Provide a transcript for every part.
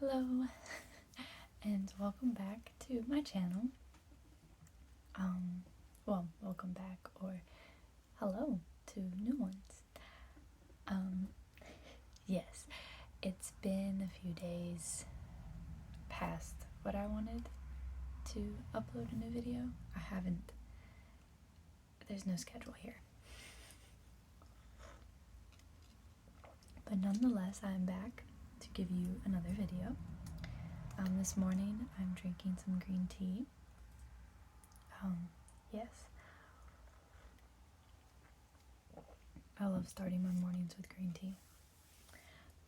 Hello, and welcome back to my channel. Welcome back, or hello to new ones. Yes, it's been a few days past what I wanted to upload a new video. There's no schedule here. But nonetheless, I'm back to give you another video. This morning I'm drinking some green tea. Yes. I love starting my mornings with green tea.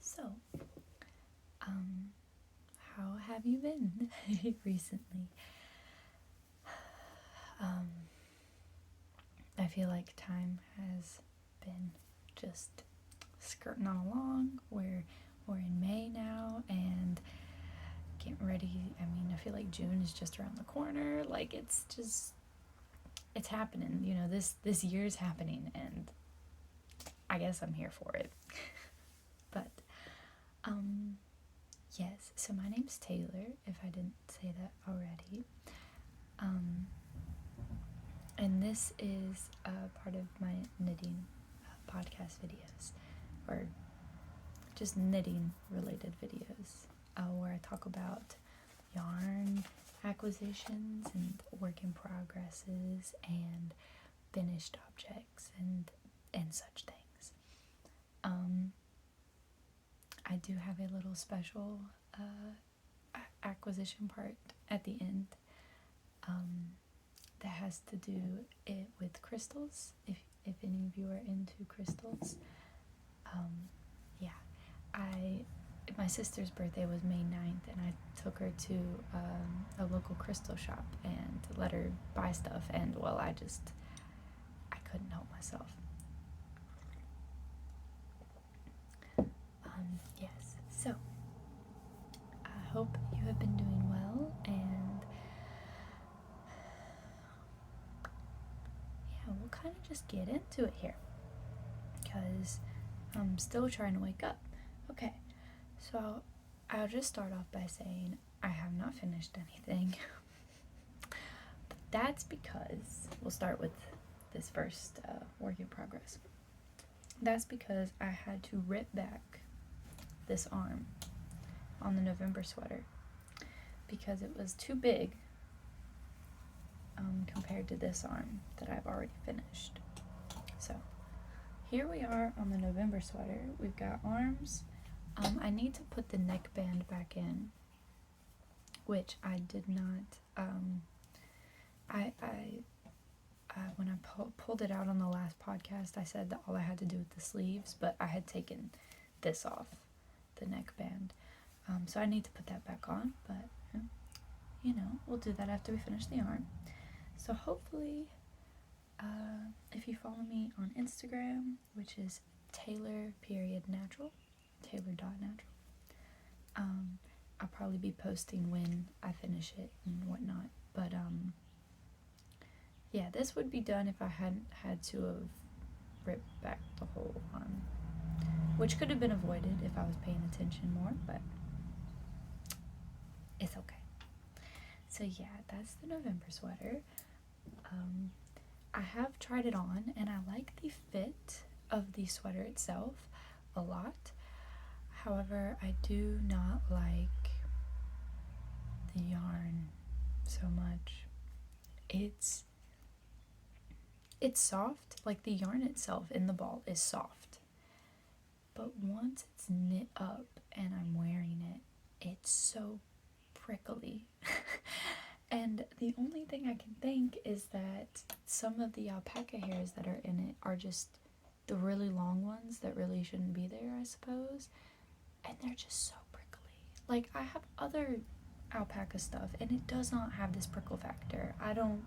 So, how have you been recently? I feel like time has been just skirting on along. We're in May now, and getting ready. I feel like June is just around the corner. Like, it's happening. This year's happening, and I guess I'm here for it. But, yes, so my name's Taylor, if I didn't say that already. And this is part of my knitting podcast videos, or just knitting related videos, where I talk about yarn acquisitions and work in progresses and finished objects and such things. I do have a little special acquisition part at the end that has to do with crystals, if any of you are into crystals. My sister's birthday was May 9th, and I took her to a local crystal shop and let her buy stuff, and I couldn't help myself. Yes, so I hope you have been doing well, and we'll kind of just get into it here, because I'm still trying to wake up. Okay, so I'll just start off by saying I have not finished anything. But that's because, we'll start with this first work in progress. That's because I had to rip back this arm on the November sweater because it was too big compared to this arm that I've already finished. So here we are on the November sweater. We've got arms. I need to put the neckband back in, which I did not. When I pulled it out on the last podcast, I said that all I had to do with the sleeves, but I had taken this off, the neckband. So I need to put that back on, but we'll do that after we finish the arm. So hopefully, if you follow me on Instagram, which is Taylor.natural, Taylor.natural, I'll probably be posting when I finish it and whatnot. But yeah, this would be done if I hadn't had to have ripped back the whole arm, which could have been avoided if I was paying attention more, but it's okay. So yeah, that's the November sweater. I have tried it on, and I like the fit of the sweater itself a lot. However, I do not like the yarn so much. It's soft, like the yarn itself in the ball is soft. But once it's knit up and I'm wearing it, it's so prickly. And the only thing I can think is that some of the alpaca hairs that are in it are just the really long ones that really shouldn't be there, I suppose. And they're just so prickly. Like, I have other alpaca stuff, and it does not have this prickle factor. I don't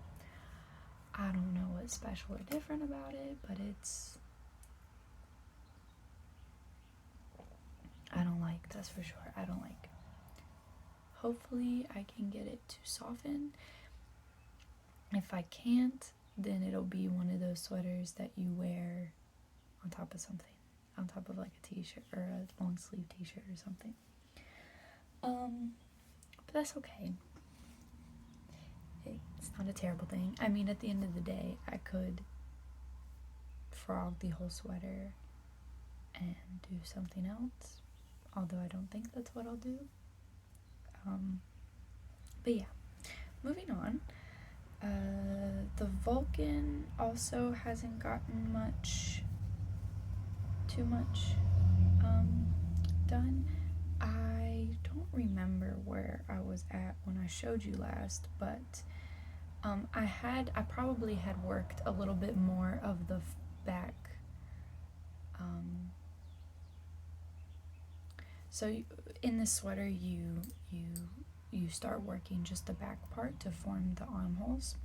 know what's special or different about it, but I don't like, that's for sure. I don't like. Hopefully I can get it to soften. If I can't, then it'll be one of those sweaters that you wear on top of something, on top of like a t-shirt or a long sleeve t-shirt or something. But that's okay. It's not a terrible thing. I mean, at the end of the day, I could frog the whole sweater and do something else, although I don't think that's what I'll do. But yeah, moving on. The Vulcan also hasn't gotten too much done. I don't remember where I was at when I showed you last, but I probably had worked a little bit more of the back. So in this sweater, you start working just the back part to form the armholes.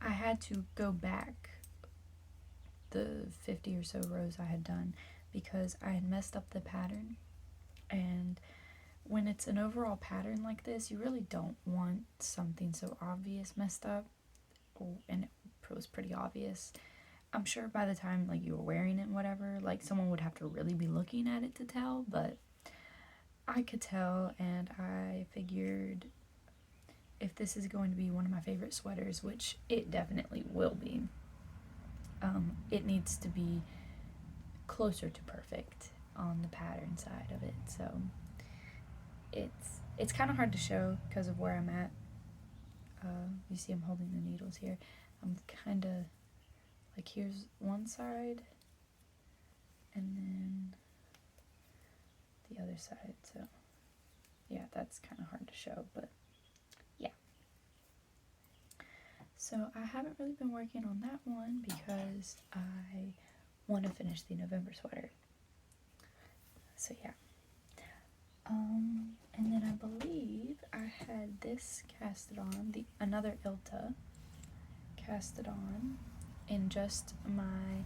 I had to go back the 50 or so rows I had done because I had messed up the pattern, and when it's an overall pattern like this, you really don't want something so obvious messed up, and it was pretty obvious. I'm sure by the time like you were wearing it and whatever, like someone would have to really be looking at it to tell, but I could tell, and I figured if this is going to be one of my favorite sweaters, which it definitely will be, it needs to be closer to perfect on the pattern side of it. So it's kind of hard to show because of where I'm at. You see I'm holding the needles here. I'm kind of like, here's one side and then the other side, so yeah, that's kind of hard to show, but yeah. So I haven't really been working on that one because I want to finish the November sweater. So yeah. And then I believe I had this casted on, another Ilta casted on in just my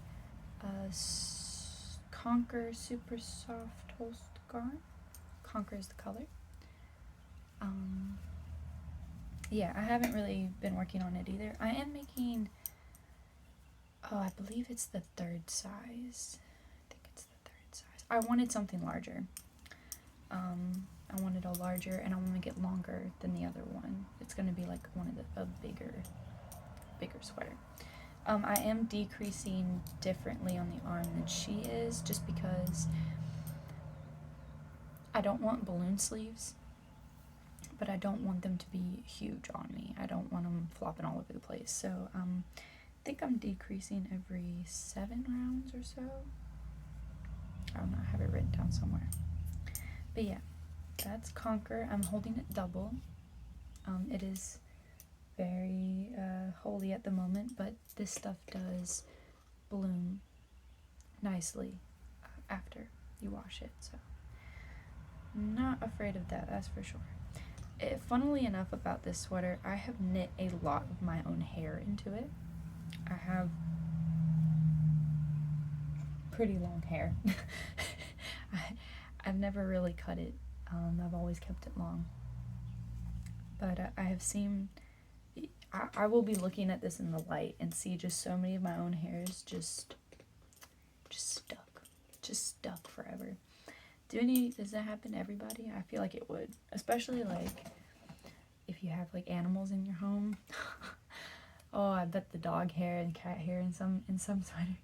Conquer Super Soft Holst Garn. Conquer is the color. Yeah, I haven't really been working on it either. I am making, I believe it's the third size. I think it's the third size. I wanted something larger. I wanted a larger, and I want to make it longer than the other one. It's going to be like a bigger sweater. I am decreasing differently on the arm than she is, just because I don't want balloon sleeves, but I don't want them to be huge on me. I don't want them flopping all over the place. So I think I'm decreasing every 7 rounds or so. I don't know, I have it written down somewhere. But yeah, that's Conquer. I'm holding it double. It is very holey at the moment, but this stuff does bloom nicely after you wash it, so I'm not afraid of that, that's for sure. Funnily enough about this sweater, I have knit a lot of my own hair into it. I have pretty long hair. I've never really cut it. I've always kept it long. But I have seen, I will be looking at this in the light and see just so many of my own hairs just stuck forever. Does that happen to everybody? I feel like it would, especially like if you have like animals in your home. Oh, I bet the dog hair and cat hair in some sweaters.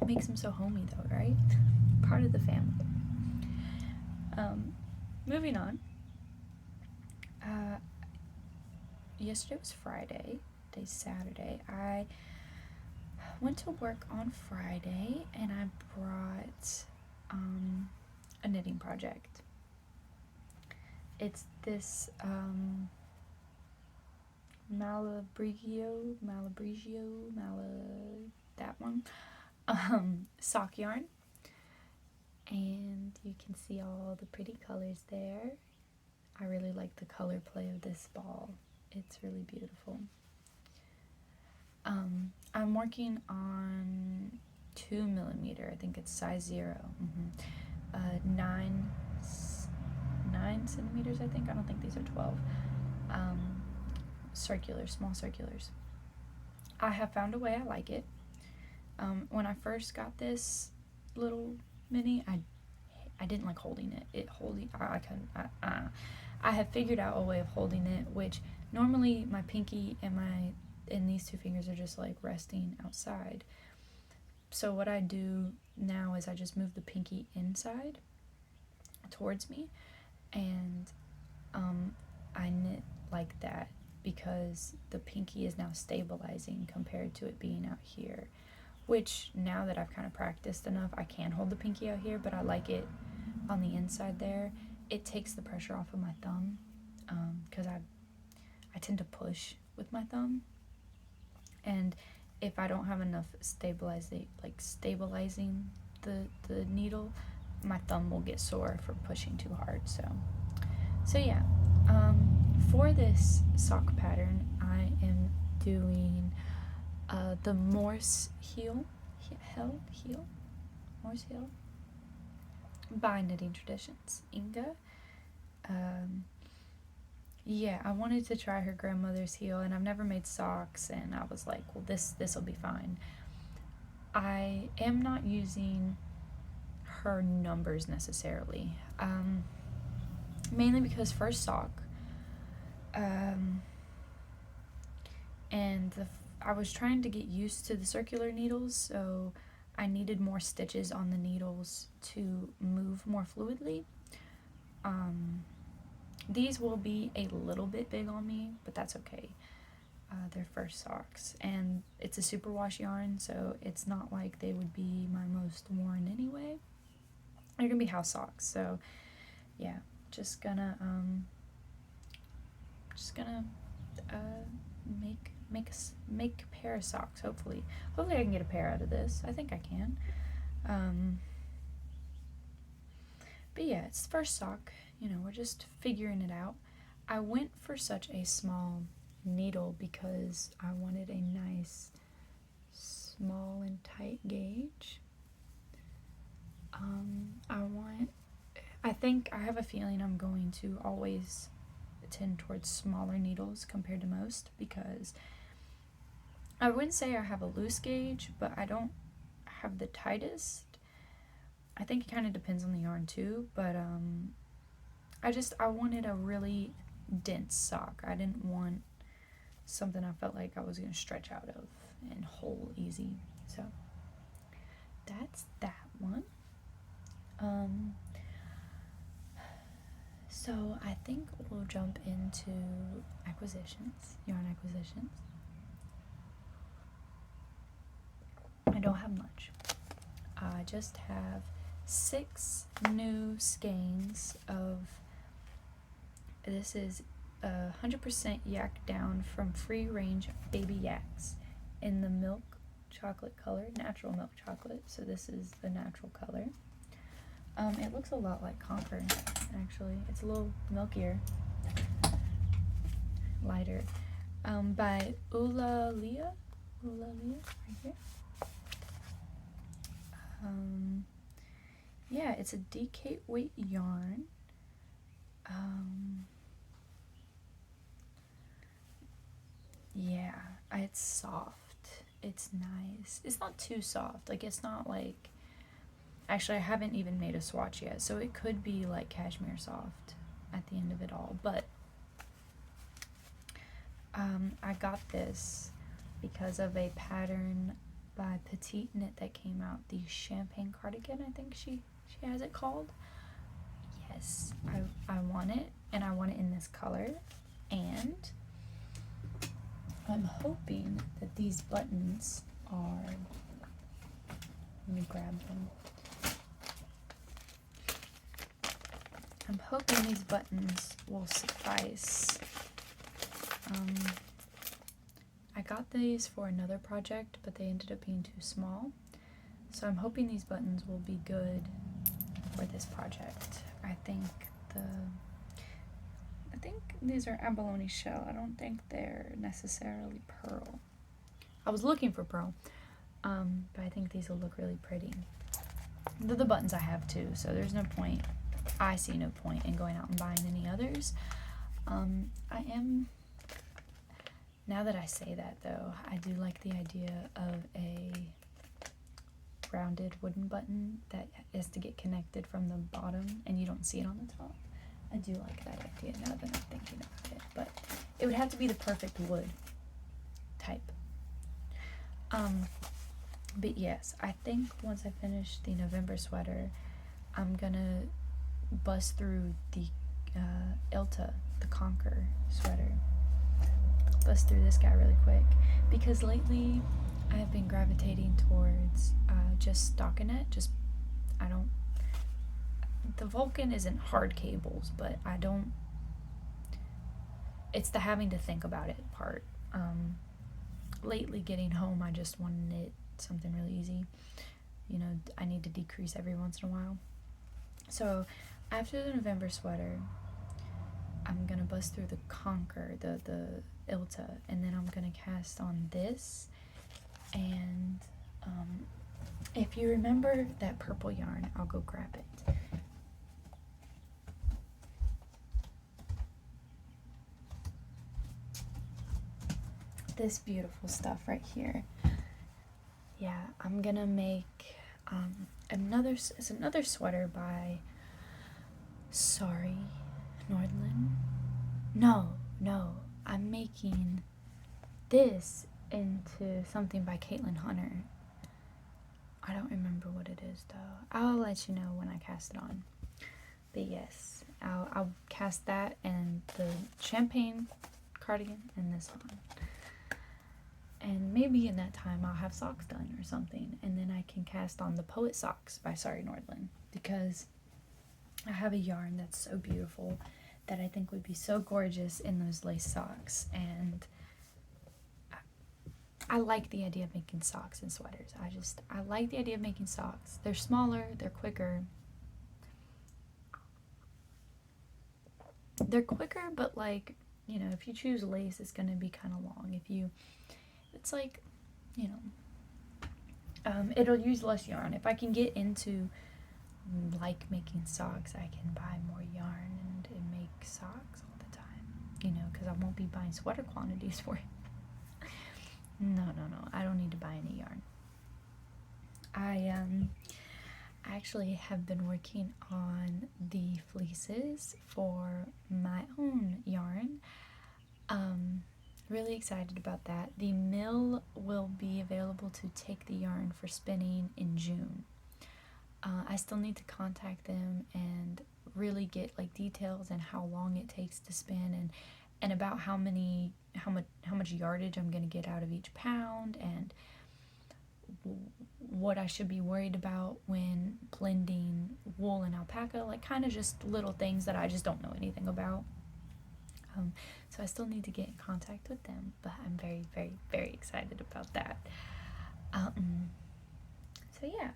It makes them so homey though, right? Part of the family. Moving on. Yesterday was Friday. Today's Saturday. I went to work on Friday and I brought a knitting project. It's this that one, sock yarn, and you can see all the pretty colors there. I really like the color play of this ball. It's really beautiful. I'm working on 2mm. I think it's size 0. 9 centimeters, I think. I don't think these are 12. Circulars, small circulars. I have found a way I like it. When I first got this little mini. I didn't like holding it. I couldn't. I have figured out a way of holding it, which normally my pinky and these two fingers are just like resting outside. So what I do now is I just move the pinky inside towards me, and I knit like that because the pinky is now stabilizing compared to it being out here, which now that I've kind of practiced enough, I can hold the pinky out here, but I like it on the inside there. It takes the pressure off of my thumb, because I tend to push with my thumb, and if I don't have enough stabilizing the needle, my thumb will get sore for pushing too hard. So yeah, for this sock pattern, I am doing the Morse heel by Knitting Traditions. Inga. Yeah, I wanted to try her grandmother's heel, and I've never made socks, and I was like, well, this will be fine. I am not using her numbers necessarily, mainly because first sock, and I was trying to get used to the circular needles, so I needed more stitches on the needles to move more fluidly. These will be a little bit big on me, but that's okay. They're first socks, and it's a superwash yarn, so it's not like they would be my most worn anyway. They're gonna be house socks, so yeah, just gonna make a pair of socks. Hopefully I can get a pair out of this. I think I can. But yeah, it's the first sock. We're just figuring it out. I went for such a small needle because I wanted a nice small and tight gauge. I have a feeling I'm going to always tend towards smaller needles compared to most, because I wouldn't say I have a loose gauge, but I don't have the tightest. I think it kind of depends on the yarn too, but I wanted a really dense sock. I didn't want something I felt like I was going to stretch out of and hole easy. So that's that one. So I think we'll jump into yarn acquisitions. I don't have much. I just have 6 new skeins of, this is 100% yak down from free range baby yaks in the milk chocolate color, natural milk chocolate. So this is the natural color. It looks a lot like Conquer, actually. It's a little milkier, lighter. By Eulalia, right here. Yeah, it's a DK weight yarn. Yeah, it's soft. It's nice. It's not too soft. Like, it's not like, actually, I haven't even made a swatch yet, so it could be like cashmere soft at the end of it all. But I got this because of a pattern by Petite Knit that came out, the Champagne Cardigan, I think she has it called. Yes, I want it, and I want it in this color, and I'm hoping that these buttons are, let me grab them. I'm hoping these buttons will suffice. I got these for another project, but they ended up being too small. So I'm hoping these buttons will be good for this project. I think these are abalone shell. I don't think they're necessarily pearl. I was looking for pearl, but I think these will look really pretty. They're the buttons I have too, so there's no point. I see no point in going out and buying any others. Now that I say that, though, I do like the idea of a rounded wooden button that is to get connected from the bottom and you don't see it on the top. I do like that idea now that I'm thinking about it, but it would have to be the perfect wood type. But yes, I think once I finish the November sweater, I'm gonna bust through the Ilta, the Conquer sweater. Bust through this guy really quick, because lately I've been gravitating towards just stockinette. The Vulcan isn't hard cables, but it's the having to think about it part. Lately getting home, I just want to knit something really easy. You know, I need to decrease every once in a while. So after the November sweater, I'm gonna bust through the Conquer, the Ilta, and then I'm gonna cast on this. And if you remember that purple yarn, I'll go grab it. This beautiful stuff right here. Yeah, I'm gonna make another sweater by Sari, Nordlund. No, I'm making this into something by Caitlin Hunter. I don't remember what it is though. I'll let you know when I cast it on. But yes, I'll cast that and the champagne cardigan and this on. And maybe in that time I'll have socks done or something, and then I can cast on the Poet Socks by Sari Nordlund, because I have a yarn that's so beautiful that I think would be so gorgeous in those lace socks, and I like the idea of making socks and sweaters. I like the idea of making socks. They're smaller, they're quicker. But like, you know, if you choose lace, it's gonna be kind of long. It's like, you know, it'll use less yarn. If I can get into like making socks, I can buy more yarn and make socks all the time, you know, because I won't be buying sweater quantities for it. No, I don't need to buy any yarn. I actually have been working on the fleeces for my own yarn. Really excited about that. The mill will be available to take the yarn for spinning in June. I still need to contact them and really get like details and how long it takes to spin, and about how much yardage I'm gonna get out of each pound, and what I should be worried about when blending wool and alpaca, like kind of just little things that I just don't know anything about. So I still need to get in contact with them, but I'm very, very, very excited about that. So yeah,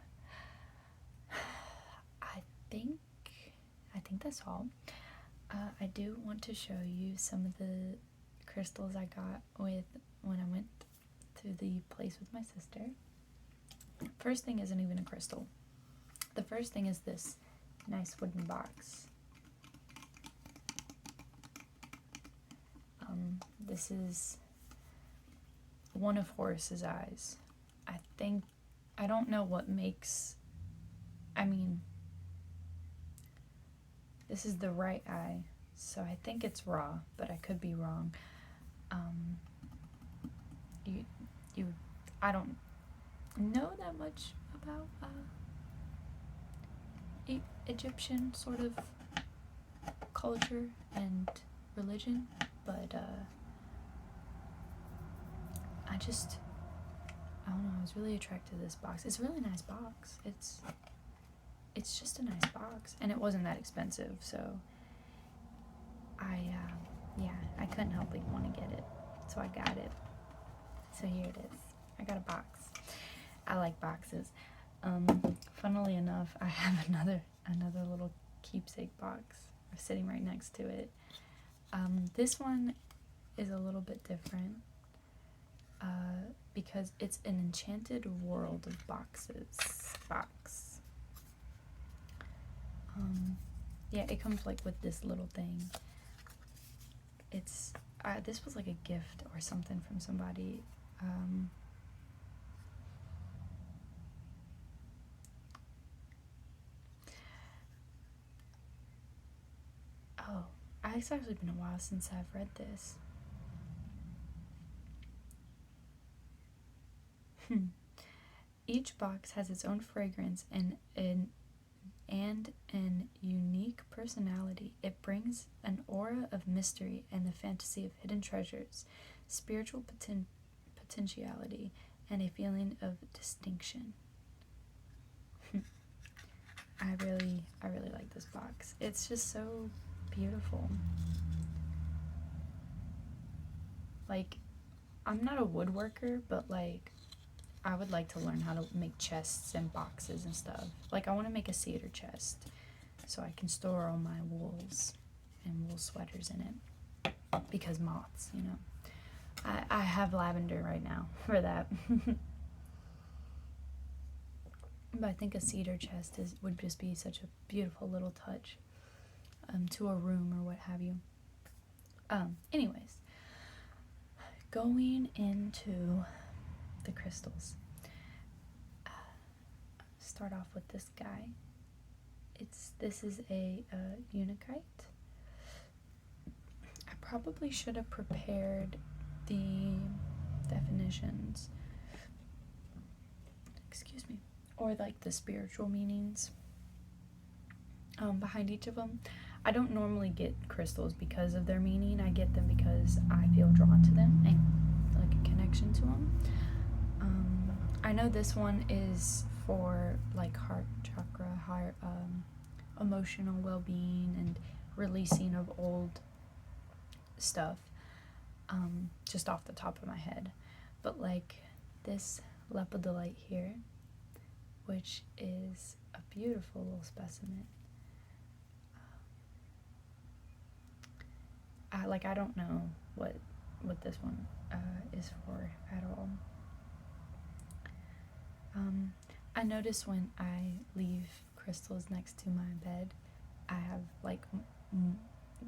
I think that's all. I do want to show you some of the crystals I got when I went to the place with my sister. First thing isn't even a crystal. The first thing is this nice wooden box. This is one of Horus's eyes. I don't know what makes, this is the right eye, so I think it's raw, but I could be wrong. I don't know that much about Egyptian sort of culture and religion, but I don't know, I was really attracted to this box. It's a really nice box. It's just a nice box, and it wasn't that expensive, so I couldn't help but want to get it, so I got it. So here it is. I got a box. I like boxes. Funnily enough, I have another little keepsake box sitting right next to it. This one is a little bit different because it's an enchanted world of boxes. Yeah, it comes like with this little thing. It's this was like a gift or something from somebody. It's actually been a while since I've read this. Each box has its own fragrance and an unique personality. It brings an aura of mystery and the fantasy of hidden treasures, spiritual potentiality, and a feeling of distinction. I really like this box. It's just so beautiful. Like, I'm not a woodworker, but like, I would like to learn how to make chests and boxes and stuff. Like, I want to make a cedar chest so I can store all my wools and wool sweaters in it, because moths, you know. I have lavender right now for that. But I think a cedar chest would just be such a beautiful little touch to a room or what have you. Anyways, going into the crystals. Start off with this guy. This is a unakite. I probably should have prepared the definitions. Excuse me. Or like the spiritual meanings behind each of them. I don't normally get crystals because of their meaning. I get them because I feel drawn to them and like a connection to them. I know this one is for like heart chakra, emotional well-being and releasing of old stuff, just off the top of my head. But like this lepidolite here, which is a beautiful little specimen. I don't know what this one is for at all. I notice when I leave crystals next to my bed, I have like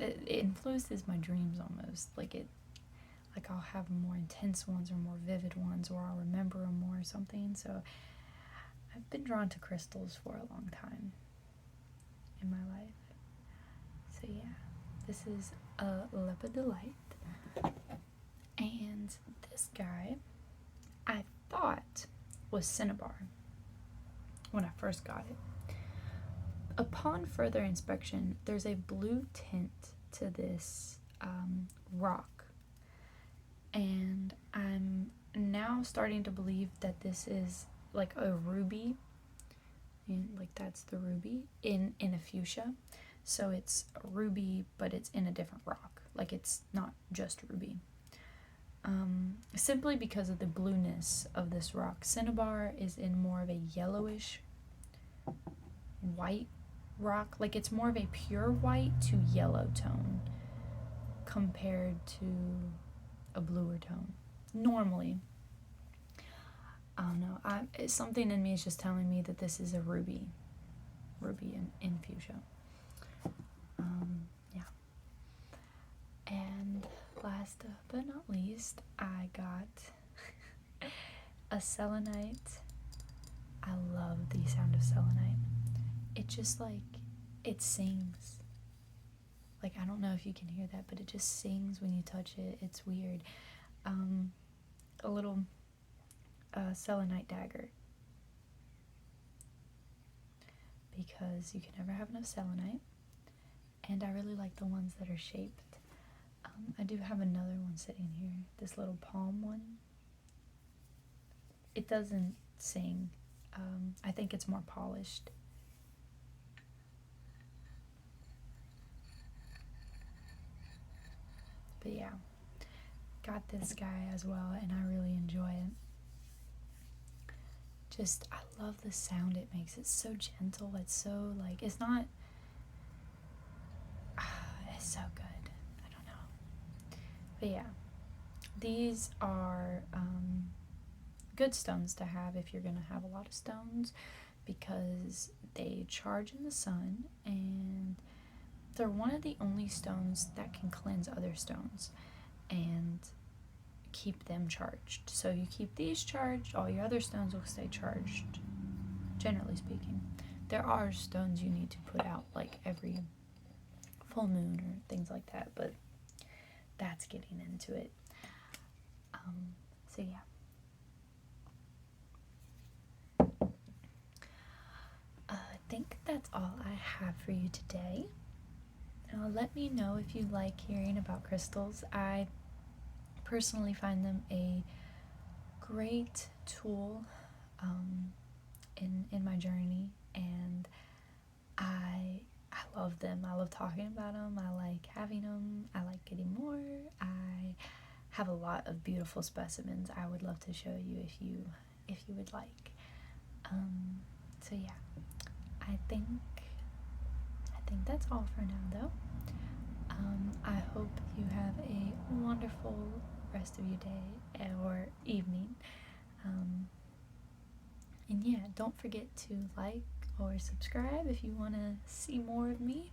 it influences my dreams almost. Like I'll have more intense ones or more vivid ones, or I'll remember them more or something. So I've been drawn to crystals for a long time in my life. So yeah, this is a lepidolite, and this guy I thought was cinnabar when I first got it. Upon further inspection, there's a blue tint to this rock, and I'm now starting to believe that this is like a ruby, and like that's the ruby in a fuchsia. So it's a ruby, but it's in a different rock. Like it's not just ruby. Simply because of the blueness of this rock. Cinnabar is in more of a yellowish white rock. Like it's more of a pure white to yellow tone compared to a bluer tone. Normally. I don't know. Something in me is just telling me that this is a ruby. Ruby in fuchsia. Yeah. And last but not least, I got a selenite. I love the sound of selenite. It just like, it sings. Like, I don't know if you can hear that, but it just sings when you touch it. It's weird. A little selenite dagger. Because you can never have enough selenite. And I really like the ones that are shaped. I do have another one sitting here. This little palm one. It doesn't sing. I think it's more polished. But yeah, got this guy as well, and I really enjoy it. Just, I love the sound it makes. It's so gentle. It's so, like, it's not, it's so good. I don't know. But yeah, these are good stones to have if you're going to have a lot of stones, because they charge in the sun, and they're one of the only stones that can cleanse other stones and keep them charged. So you keep these charged, all your other stones will stay charged, generally speaking. There are stones you need to put out like every full moon or things like that, but that's getting into it. So yeah. I think that's all I have for you today. Let me know if you like hearing about crystals. I personally find them a great tool in my journey, and I love them. I love talking about them. I like having them. I like getting more. I have a lot of beautiful specimens I would love to show you if you would like. So yeah, I think that's all for now, though. I hope you have a wonderful rest of your day or evening. And yeah, don't forget to like or subscribe if you want to see more of me.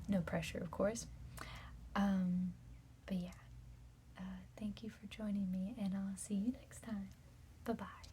No pressure, of course. But yeah, thank you for joining me, and I'll see you next time. Bye-bye.